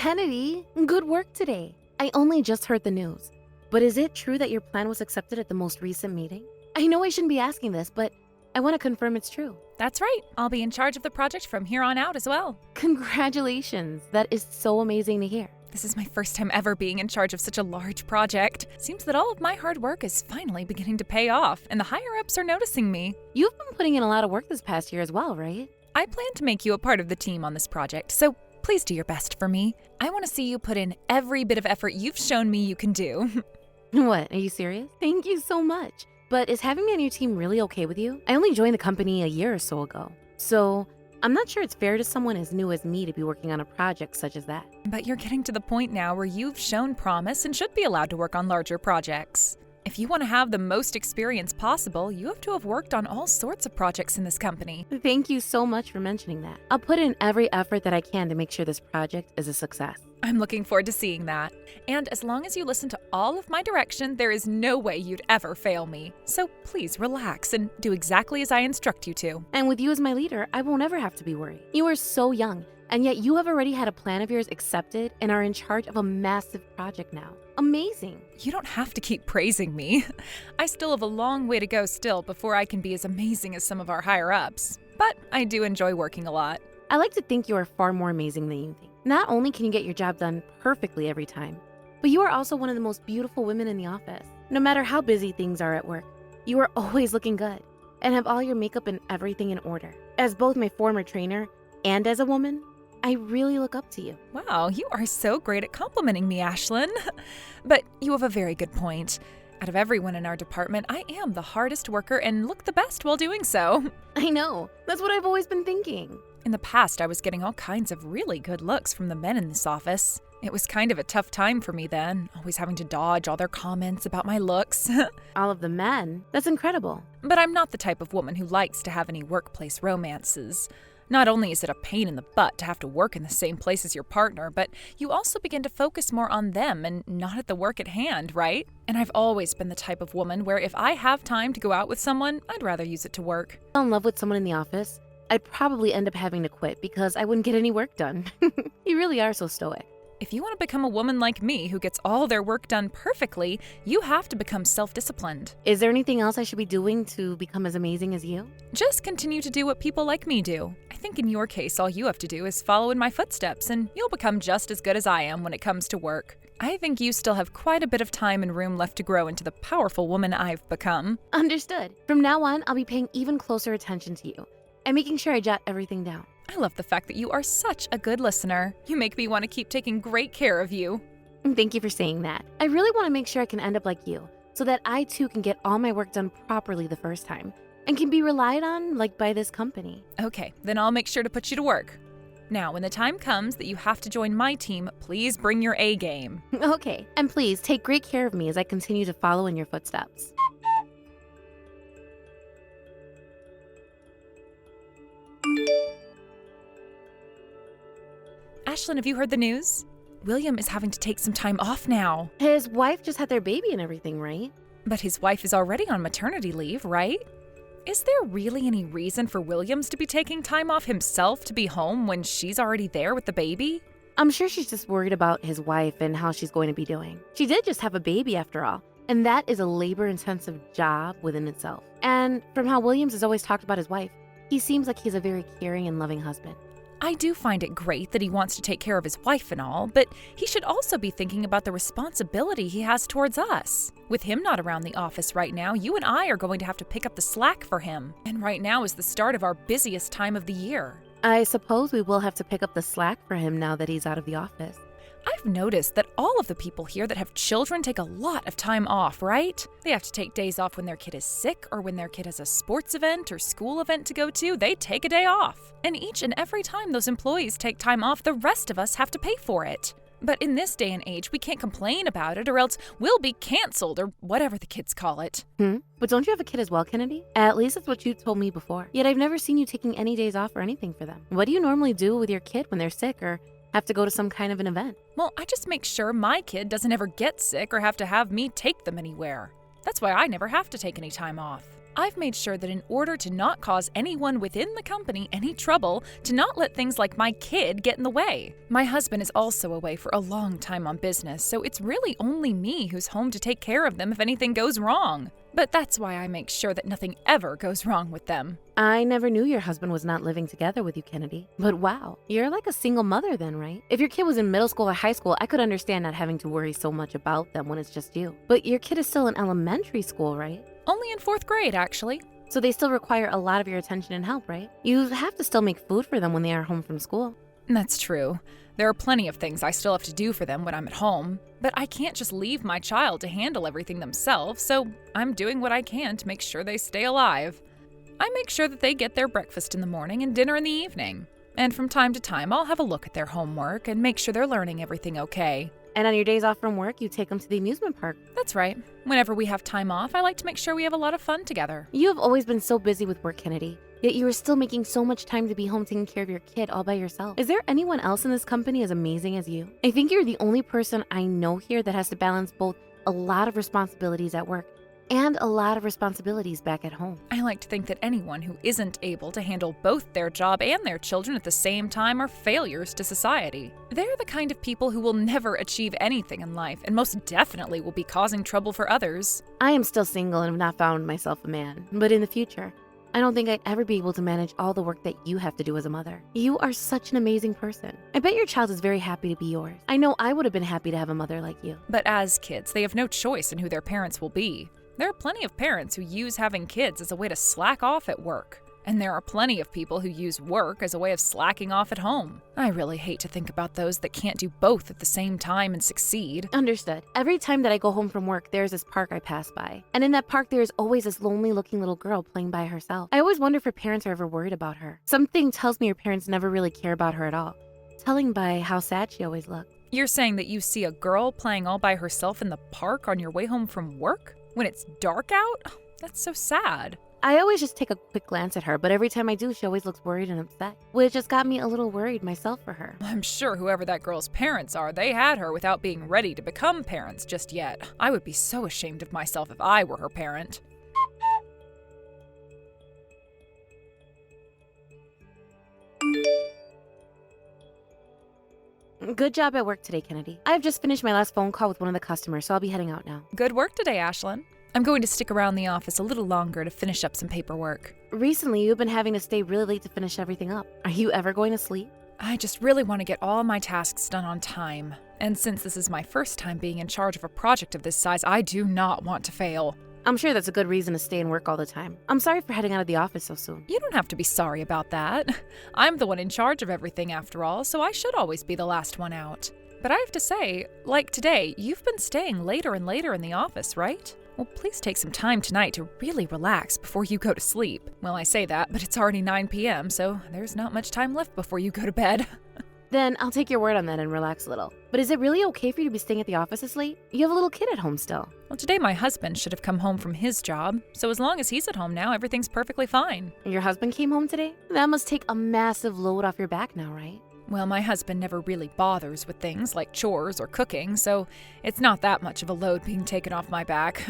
Kennedy, good work today. I only just heard the news. But is it true that your plan was accepted at the most recent meeting? I know I shouldn't be asking this, but I want to confirm it's true. That's right. I'll be in charge of the project from here on out as well. Congratulations. That is so amazing to hear. This is my first time ever being in charge of such a large project. Seems that all of my hard work is finally beginning to pay off, and the higher-ups are noticing me. You've been putting in a lot of work this past year as well, right? I plan to make you a part of the team on this project, so please do your best for me. I want to see you put in every bit of effort you've shown me you can do. What, are you serious? Thank you so much. But is having me on your team really okay with you? I only joined the company a year or so ago. So I'm not sure it's fair to someone as new as me to be working on a project such as that. But you're getting to the point now where you've shown promise and should be allowed to work on larger projects. If you want to have the most experience possible, you have to have worked on all sorts of projects in this company. Thank you so much for mentioning that. I'll put in every effort that I can to make sure this project is a success. I'm looking forward to seeing that. And as long as you listen to all of my direction, there is no way you'd ever fail me. So please relax and do exactly as I instruct you to. And with you as my leader, I won't ever have to be worried. You are so young, and yet you have already had a plan of yours accepted and are in charge of a massive project now. Amazing. You don't have to keep praising me. I still have a long way to go still before I can be as amazing as some of our higher-ups. But I do enjoy working a lot. I like to think you are far more amazing than you think. Not only can you get your job done perfectly every time, but you are also one of the most beautiful women in the office. No matter how busy things are at work, you are always looking good and have all your makeup and everything in order. As both my former trainer and as a woman, I really look up to you. Wow, you are so great at complimenting me, Ashlyn. But you have a very good point. Out of everyone in our department, I am the hardest worker and look the best while doing so. I know. That's what I've always been thinking. In the past, I was getting all kinds of really good looks from the men in this office. It was kind of a tough time for me then, always having to dodge all their comments about my looks. All of the men? That's incredible. But I'm not the type of woman who likes to have any workplace romances. Not only is it a pain in the butt to have to work in the same place as your partner, but you also begin to focus more on them and not at the work at hand, right? And I've always been the type of woman where if I have time to go out with someone, I'd rather use it to work. If I fell in love with someone in the office, I'd probably end up having to quit because I wouldn't get any work done. You really are so stoic. If you want to become a woman like me who gets all their work done perfectly, you have to become self-disciplined. Is there anything else I should be doing to become as amazing as you? Just continue to do what people like me do. I think in your case, all you have to do is follow in my footsteps, and you'll become just as good as I am when it comes to work. I think you still have quite a bit of time and room left to grow into the powerful woman I've become. Understood. From now on, I'll be paying even closer attention to you and making sure I jot everything down. I love the fact that you are such a good listener. You make me want to keep taking great care of you. Thank you for saying that. I really want to make sure I can end up like you, so that I too can get all my work done properly the first time and can be relied on like by this company. Okay, then I'll make sure to put you to work. Now, when the time comes that you have to join my team, please bring your A game. Okay, and please take great care of me as I continue to follow in your footsteps. Ashlyn, have you heard the news? William is having to take some time off now. His wife just had their baby and everything, right? But his wife is already on maternity leave, right? Is there really any reason for Williams to be taking time off himself to be home when she's already there with the baby? I'm sure she's just worried about his wife and how she's going to be doing. She did just have a baby after all, and that is a labor-intensive job within itself. And from how Williams has always talked about his wife, he seems like he's a very caring and loving husband. I do find it great that he wants to take care of his wife and all, but he should also be thinking about the responsibility he has towards us. With him not around the office right now, you and I are going to have to pick up the slack for him. And right now is the start of our busiest time of the year. I suppose we will have to pick up the slack for him now that he's out of the office. I've noticed that all of the people here that have children take a lot of time off, right? They have to take days off when their kid is sick or when their kid has a sports event or school event to go to. They take a day off. And each and every time those employees take time off, the rest of us have to pay for it. But in this day and age, we can't complain about it or else we'll be canceled or whatever the kids call it. But don't you have a kid as well, Kennedy? At least that's what you told me before. Yet I've never seen you taking any days off or anything for them. What do you normally do with your kid when they're sick or have to go to some kind of an event? Well, I just make sure my kid doesn't ever get sick or have to have me take them anywhere. That's why I never have to take any time off. I've made sure that in order to not cause anyone within the company any trouble, to not let things like my kid get in the way. My husband is also away for a long time on business, so it's really only me who's home to take care of them if anything goes wrong. But that's why I make sure that nothing ever goes wrong with them. I never knew your husband was not living together with you, Kennedy. But wow, you're like a single mother then, right? If your kid was in middle school or high school, I could understand not having to worry so much about them when it's just you. But your kid is still in elementary school, right? Only in 4th grade, actually. So they still require a lot of your attention and help, right? You have to still make food for them when they are home from school. That's true. There are plenty of things I still have to do for them when I'm at home. But I can't just leave my child to handle everything themselves, so I'm doing what I can to make sure they stay alive. I make sure that they get their breakfast in the morning and dinner in the evening. And from time to time, I'll have a look at their homework and make sure they're learning everything okay. And on your days off from work, you take them to the amusement park. That's right. Whenever we have time off, I like to make sure we have a lot of fun together. You have always been so busy with work, Kennedy. Yet you are still making so much time to be home taking care of your kid all by yourself. Is there anyone else in this company as amazing as you? I think you're the only person I know here that has to balance both a lot of responsibilities at work and a lot of responsibilities back at home. I like to think that anyone who isn't able to handle both their job and their children at the same time are failures to society. They're the kind of people who will never achieve anything in life and most definitely will be causing trouble for others. I am still single and have not found myself a man, but in the future, I don't think I'd ever be able to manage all the work that you have to do as a mother. You are such an amazing person. I bet your child is very happy to be yours. I know I would have been happy to have a mother like you. But as kids, they have no choice in who their parents will be. There are plenty of parents who use having kids as a way to slack off at work. And there are plenty of people who use work as a way of slacking off at home. I really hate to think about those that can't do both at the same time and succeed. Understood. Every time that I go home from work, there's this park I pass by. And in that park, there is always this lonely-looking little girl playing by herself. I always wonder if her parents are ever worried about her. Something tells me her parents never really care about her at all. Telling by how sad she always looks. You're saying that you see a girl playing all by herself in the park on your way home from work? When it's dark out? Oh, that's so sad. I always just take a quick glance at her, but every time I do, she always looks worried and upset, which just got me a little worried myself for her. I'm sure whoever that girl's parents are, they had her without being ready to become parents just yet. I would be so ashamed of myself if I were her parent. Good job at work today, Kennedy. I've just finished my last phone call with one of the customers, so I'll be heading out now. Good work today, Ashlyn. I'm going to stick around the office a little longer to finish up some paperwork. Recently, you've been having to stay really late to finish everything up. Are you ever going to sleep? I just really want to get all my tasks done on time. And since this is my first time being in charge of a project of this size, I do not want to fail. I'm sure that's a good reason to stay and work all the time. I'm sorry for heading out of the office so soon. You don't have to be sorry about that. I'm the one in charge of everything after all, so I should always be the last one out. But I have to say, like today, you've been staying later and later in the office, right? Well, please take some time tonight to really relax before you go to sleep. Well, I say that, but it's already 9 p.m., so there's not much time left before you go to bed. Then I'll take your word on that and relax a little. But is it really okay for you to be staying at the office this late? You have a little kid at home still. Well, today my husband should have come home from his job, so as long as he's at home now, everything's perfectly fine. Your husband came home today? That must take a massive load off your back now, right? Well, my husband never really bothers with things like chores or cooking, so it's not that much of a load being taken off my back.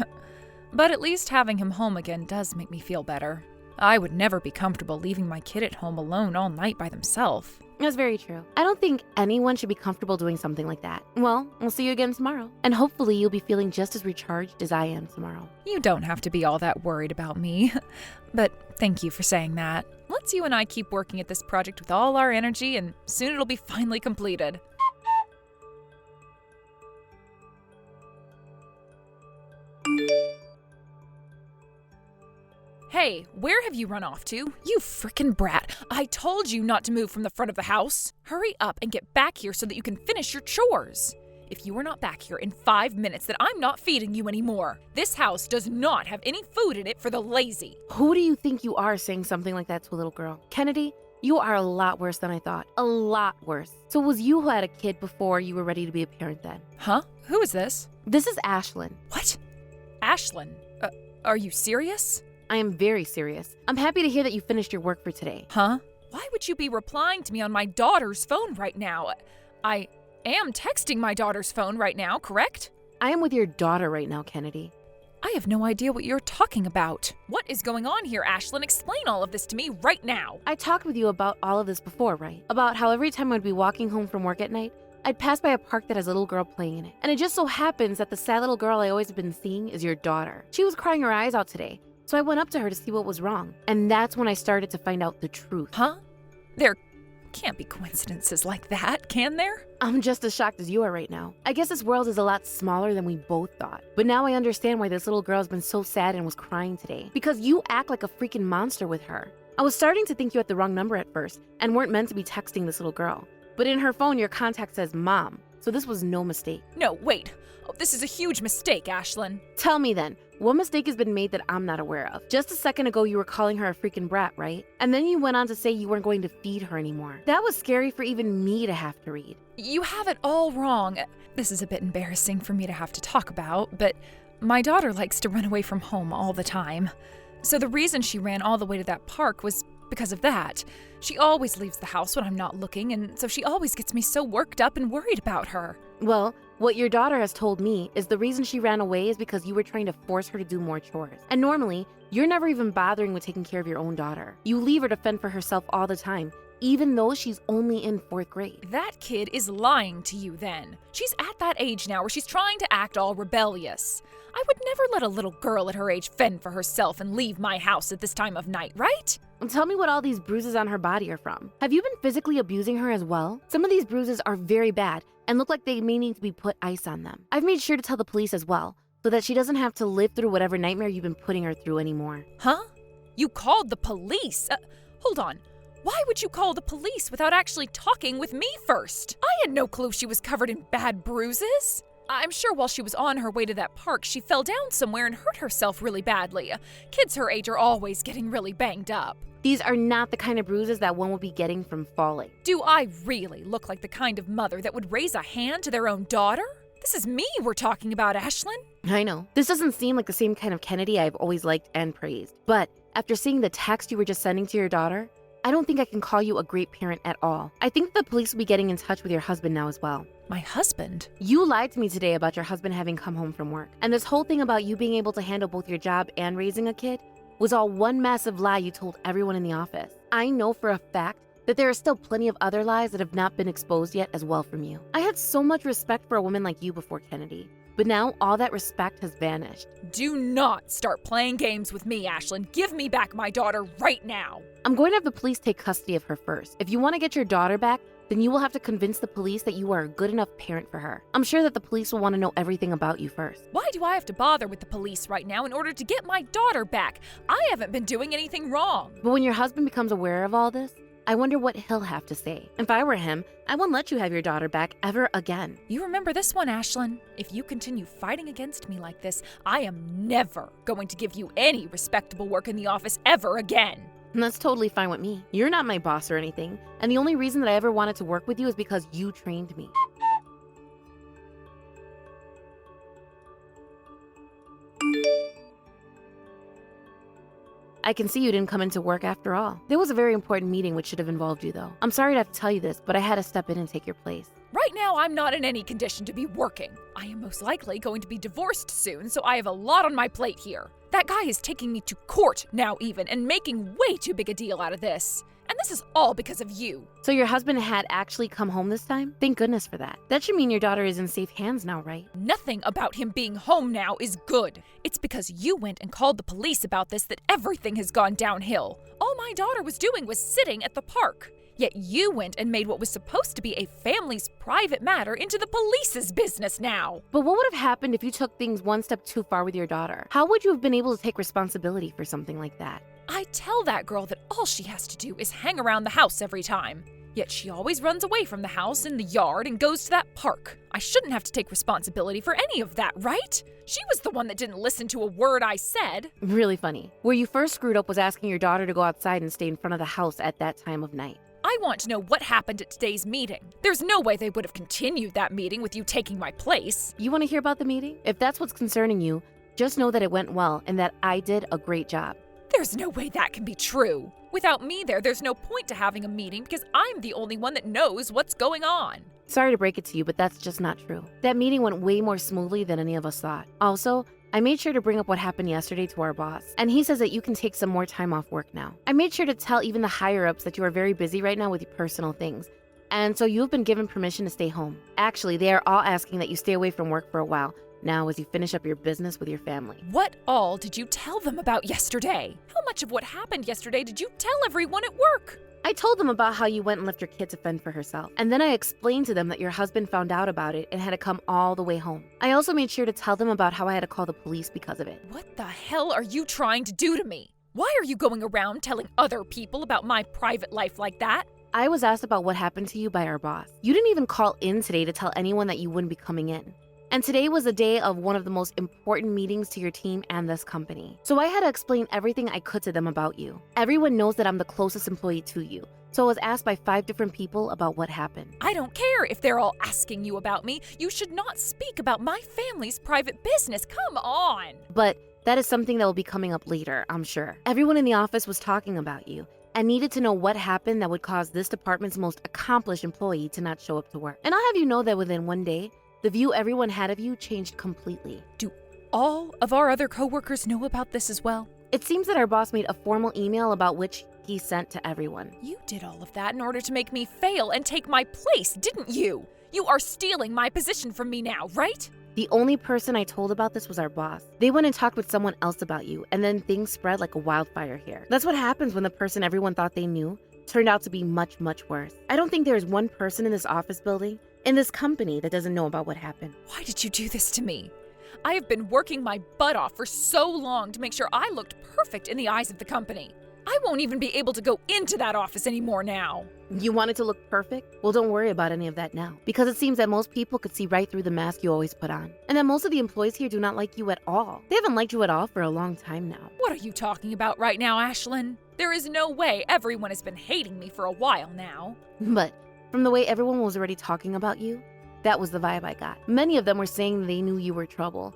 But at least having him home again does make me feel better. I would never be comfortable leaving my kid at home alone all night by themselves. That's very true. I don't think anyone should be comfortable doing something like that. Well, we'll see you again tomorrow. And hopefully you'll be feeling just as recharged as I am tomorrow. You don't have to be all that worried about me. But thank you for saying that. Let's you and I keep working at this project with all our energy, and soon it'll be finally completed. Hey, where have you run off to? You frickin' brat. I told you not to move from the front of the house. Hurry up and get back here so that you can finish your chores. If you are not back here in 5 minutes, then I'm not feeding you anymore. This house does not have any food in it for the lazy. Who do you think you are saying something like that to a little girl? Kennedy, you are a lot worse than I thought. A lot worse. So it was you who had a kid before you were ready to be a parent then? Huh? Who is this? This is Ashlyn. What? Ashlyn? Are you serious? I am very serious. I'm happy to hear that you finished your work for today. Huh? Why would you be replying to me on my daughter's phone right now? I am texting my daughter's phone right now, correct? I am with your daughter right now, Kennedy. I have no idea what you're talking about. What is going on here, Ashlyn? Explain all of this to me right now. I talked with you about all of this before, right? About how every time I'd be walking home from work at night, I'd pass by a park that has a little girl playing in it. And it just so happens that the sad little girl I always have been seeing is your daughter. She was crying her eyes out today, so I went up to her to see what was wrong. And that's when I started to find out the truth. Huh? There can't be coincidences like that, can there? I'm just as shocked as you are right now. I guess this world is a lot smaller than we both thought. But now I understand why this little girl has been so sad and was crying today. Because you act like a freaking monster with her. I was starting to think you had the wrong number at first and weren't meant to be texting this little girl. But in her phone, your contact says Mom, so this was no mistake. No, wait. Oh, this is a huge mistake, Ashlyn. Tell me then, what mistake has been made that I'm not aware of? Just a second ago, you were calling her a freaking brat, right? And then you went on to say you weren't going to feed her anymore. That was scary for even me to have to read. You have it all wrong. This is a bit embarrassing for me to have to talk about, but my daughter likes to run away from home all the time. So the reason she ran all the way to that park was because of that. She always leaves the house when I'm not looking, and so she always gets me so worked up and worried about her. Well, what your daughter has told me is the reason she ran away is because you were trying to force her to do more chores. And normally, you're never even bothering with taking care of your own daughter. You leave her to fend for herself all the time, even though she's only in 4th grade. That kid is lying to you then. She's at that age now where she's trying to act all rebellious. I would never let a little girl at her age fend for herself and leave my house at this time of night, right? And tell me what all these bruises on her body are from. Have you been physically abusing her as well? Some of these bruises are very bad and look like they may need to be put ice on them. I've made sure to tell the police as well, so that she doesn't have to live through whatever nightmare you've been putting her through anymore. Huh? You called the police? Hold on. Why would you call the police without actually talking with me first? I had no clue she was covered in bad bruises. I'm sure while she was on her way to that park, she fell down somewhere and hurt herself really badly. Kids her age are always getting really banged up. These are not the kind of bruises that one will be getting from falling. Do I really look like the kind of mother that would raise a hand to their own daughter? This is me we're talking about, Ashlyn. I know. This doesn't seem like the same kind of Kennedy I've always liked and praised. But after seeing the text you were just sending to your daughter, I don't think I can call you a great parent at all. I think the police will be getting in touch with your husband now as well. My husband? You lied to me today about your husband having come home from work. And this whole thing about you being able to handle both your job and raising a kid was all one massive lie you told everyone in the office. I know for a fact that there are still plenty of other lies that have not been exposed yet as well from you. I had so much respect for a woman like you before Kennedy, but now all that respect has vanished. Do not start playing games with me, Ashlyn. Give me back my daughter right now. I'm going to have the police take custody of her first. If you want to get your daughter back, then you will have to convince the police that you are a good enough parent for her. I'm sure that the police will want to know everything about you first. Why do I have to bother with the police right now in order to get my daughter back? I haven't been doing anything wrong. But when your husband becomes aware of all this, I wonder what he'll have to say. If I were him, I wouldn't let you have your daughter back ever again. You remember this one, Ashlyn? If you continue fighting against me like this, I am never going to give you any respectable work in the office ever again. And that's totally fine with me. You're not my boss or anything. And the only reason that I ever wanted to work with you is because you trained me. I can see you didn't come into work after all. There was a very important meeting which should have involved you though. I'm sorry to have to tell you this, but I had to step in and take your place. Right now, I'm not in any condition to be working. I am most likely going to be divorced soon, so I have a lot on my plate here. That guy is taking me to court now even and making way too big a deal out of this. And this is all because of you. So your husband had actually come home this time? Thank goodness for that. That should mean your daughter is in safe hands now, right? Nothing about him being home now is good. It's because you went and called the police about this that everything has gone downhill. All my daughter was doing was sitting at the park. Yet you went and made what was supposed to be a family's private matter into the police's business now. But what would have happened if you took things one step too far with your daughter? How would you have been able to take responsibility for something like that? I tell that girl that all she has to do is hang around the house every time. Yet she always runs away from the house in the yard and goes to that park. I shouldn't have to take responsibility for any of that, right? She was the one that didn't listen to a word I said. Really funny. Where you first screwed up was asking your daughter to go outside and stay in front of the house at that time of night. I want to know what happened at today's meeting. There's no way they would have continued that meeting with you taking my place. You want to hear about the meeting? If that's what's concerning you, just know that it went well and that I did a great job. There's no way that can be true. Without me there's no point to having a meeting because I'm the only one that knows what's going on. Sorry to break it to you, but that's just not true. That meeting went way more smoothly than any of us thought. Also, I made sure to bring up what happened yesterday to our boss, and he says that you can take some more time off work now. I made sure to tell even the higher-ups that you are very busy right now with your personal things, and so you've been given permission to stay home. Actually, they are all asking that you stay away from work for a while now as you finish up your business with your family. What all did you tell them about yesterday? How much of what happened yesterday did you tell everyone at work? I told them about how you went and left your kid to fend for herself, and then I explained to them that your husband found out about it and had to come all the way home. I also made sure to tell them about how I had to call the police because of it. What the hell are you trying to do to me? Why are you going around telling other people about my private life like that? I was asked about what happened to you by our boss. You didn't even call in today to tell anyone that you wouldn't be coming in. And today was the day of one of the most important meetings to your team and this company. So I had to explain everything I could to them about you. Everyone knows that I'm the closest employee to you. So I was asked by 5 different people about what happened. I don't care if they're all asking you about me. You should not speak about my family's private business. Come on. But that is something that will be coming up later, I'm sure. Everyone in the office was talking about you and needed to know what happened that would cause this department's most accomplished employee to not show up to work. And I'll have you know that within one day, the view everyone had of you changed completely. Do all of our other coworkers know about this as well? It seems that our boss made a formal email about which he sent to everyone. You did all of that in order to make me fail and take my place, didn't you? You are stealing my position from me now, right? The only person I told about this was our boss. They went and talked with someone else about you, and then things spread like a wildfire here. That's what happens when the person everyone thought they knew turned out to be much, much worse. I don't think there is one person in this office building, in this company, that doesn't know about what happened. Why did you do this to me? I have been working my butt off for so long to make sure I looked perfect in the eyes of the company. I won't even be able to go into that office anymore now. You want it to look perfect? Well, don't worry about any of that now, because it seems that most people could see right through the mask you always put on, and that most of the employees here do not like you at all. They haven't liked you at all for a long time now. What are you talking about right now, Ashlyn? There is no way everyone has been hating me for a while now. But from the way everyone was already talking about you, that was the vibe I got. Many of them were saying they knew you were trouble,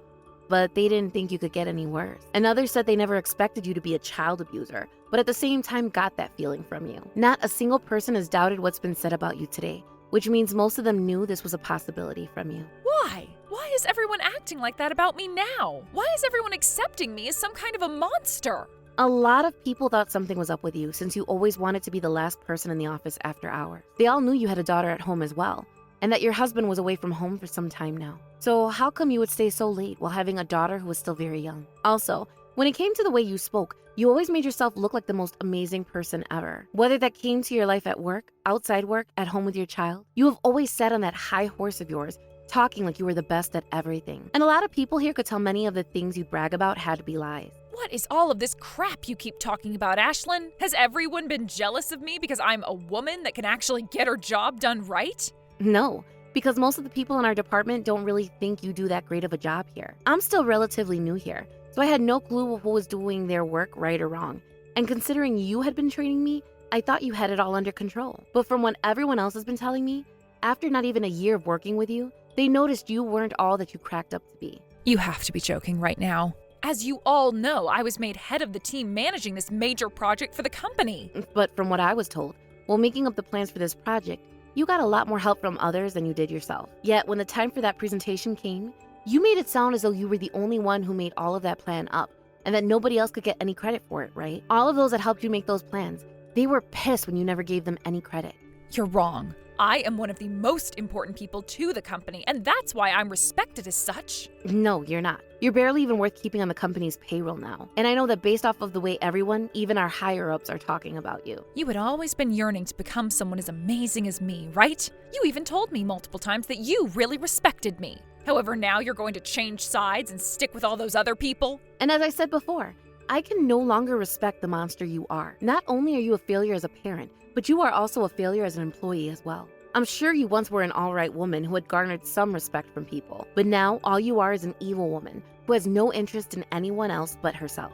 but they didn't think you could get any worse. And others said they never expected you to be a child abuser, but at the same time got that feeling from you. Not a single person has doubted what's been said about you today, which means most of them knew this was a possibility from you. Why? Why is everyone acting like that about me now? Why is everyone accepting me as some kind of a monster? A lot of people thought something was up with you since you always wanted to be the last person in the office after hours. They all knew you had a daughter at home as well, and that your husband was away from home for some time now. So how come you would stay so late while having a daughter who was still very young? Also, when it came to the way you spoke, you always made yourself look like the most amazing person ever. Whether that came to your life at work, outside work, at home with your child, you have always sat on that high horse of yours, talking like you were the best at everything. And a lot of people here could tell many of the things you brag about had to be lies. What is all of this crap you keep talking about, Ashlyn? Has everyone been jealous of me because I'm a woman that can actually get her job done right? No, because most of the people in our department don't really think you do that great of a job here. I'm still relatively new here, so I had no clue who was doing their work right or wrong. And considering you had been training me, I thought you had it all under control. But from what everyone else has been telling me, after not even a year of working with you, they noticed you weren't all that you cracked up to be. You have to be joking right now. As you all know, I was made head of the team managing this major project for the company. But from what I was told, while making up the plans for this project, you got a lot more help from others than you did yourself. Yet when the time for that presentation came, you made it sound as though you were the only one who made all of that plan up, and that nobody else could get any credit for it, right? All of those that helped you make those plans, they were pissed when you never gave them any credit. You're wrong. I am one of the most important people to the company, and that's why I'm respected as such. No, you're not. You're barely even worth keeping on the company's payroll now. And I know that based off of the way everyone, even our higher-ups, are talking about you. You had always been yearning to become someone as amazing as me, right? You even told me multiple times that you really respected me. However, now you're going to change sides and stick with all those other people? And as I said before, I can no longer respect the monster you are. Not only are you a failure as a parent, but you are also a failure as an employee as well. I'm sure you once were an all-right woman who had garnered some respect from people, but now all you are is an evil woman who has no interest in anyone else but herself.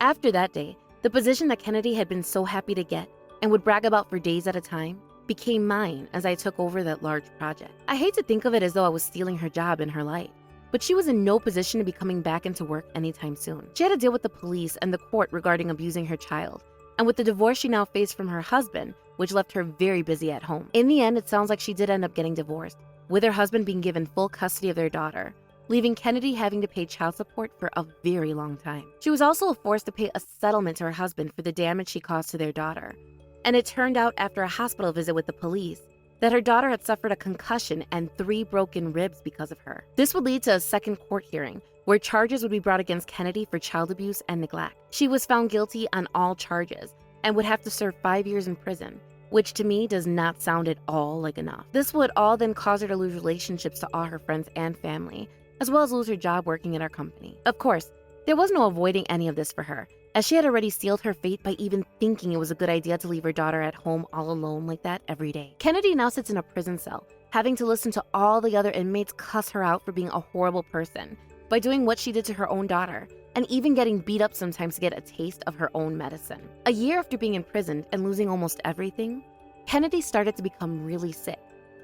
After that day, the position that Kennedy had been so happy to get and would brag about for days at a time became mine as I took over that large project. I hate to think of it as though I was stealing her job in her life, but she was in no position to be coming back into work anytime soon. She had to deal with the police and the court regarding abusing her child, and with the divorce she now faced from her husband, which left her very busy at home. In the end, it sounds like she did end up getting divorced, with her husband being given full custody of their daughter, leaving Kennedy having to pay child support for a very long time. She was also forced to pay a settlement to her husband for the damage she caused to their daughter. And it turned out after a hospital visit with the police that her daughter had suffered a concussion and 3 broken ribs because of her. This would lead to a second court hearing, where charges would be brought against Kennedy for child abuse and neglect. She was found guilty on all charges and would have to serve 5 years in prison, which to me does not sound at all like enough. This would all then cause her to lose relationships to all her friends and family, as well as lose her job working at our company. Of course, there was no avoiding any of this for her, as she had already sealed her fate by even thinking it was a good idea to leave her daughter at home all alone like that every day. Kennedy now sits in a prison cell, having to listen to all the other inmates cuss her out for being a horrible person by doing what she did to her own daughter, and even getting beat up sometimes to get a taste of her own medicine. A year after being imprisoned and losing almost everything, Kennedy started to become really sick,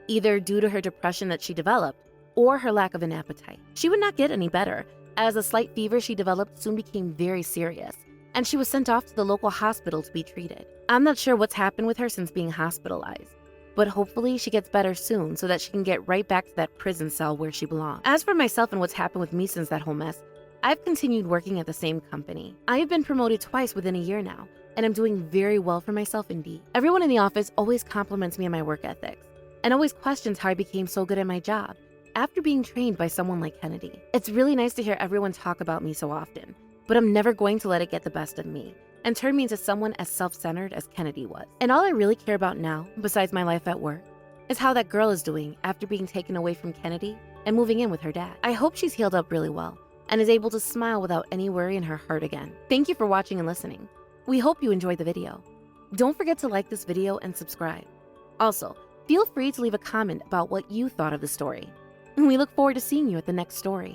either due to her depression that she developed or her lack of an appetite. She would not get any better, as a slight fever she developed soon became very serious, and she was sent off to the local hospital to be treated. I'm not sure what's happened with her since being hospitalized, but hopefully she gets better soon so that she can get right back to that prison cell where she belongs. As for myself and what's happened with me since that whole mess, I've continued working at the same company. I have been promoted twice within a year now, and I'm doing very well for myself indeed. Everyone in the office always compliments me on my work ethics, and always questions how I became so good at my job after being trained by someone like Kennedy. It's really nice to hear everyone talk about me so often, but I'm never going to let it get the best of me and turn me into someone as self-centered as Kennedy was. And all I really care about now, besides my life at work, is how that girl is doing after being taken away from Kennedy and moving in with her dad. I hope she's healed up really well and is able to smile without any worry in her heart again. Thank you for watching and listening. We hope you enjoyed the video. Don't forget to like this video and subscribe. Also, feel free to leave a comment about what you thought of the story. We look forward to seeing you at the next story.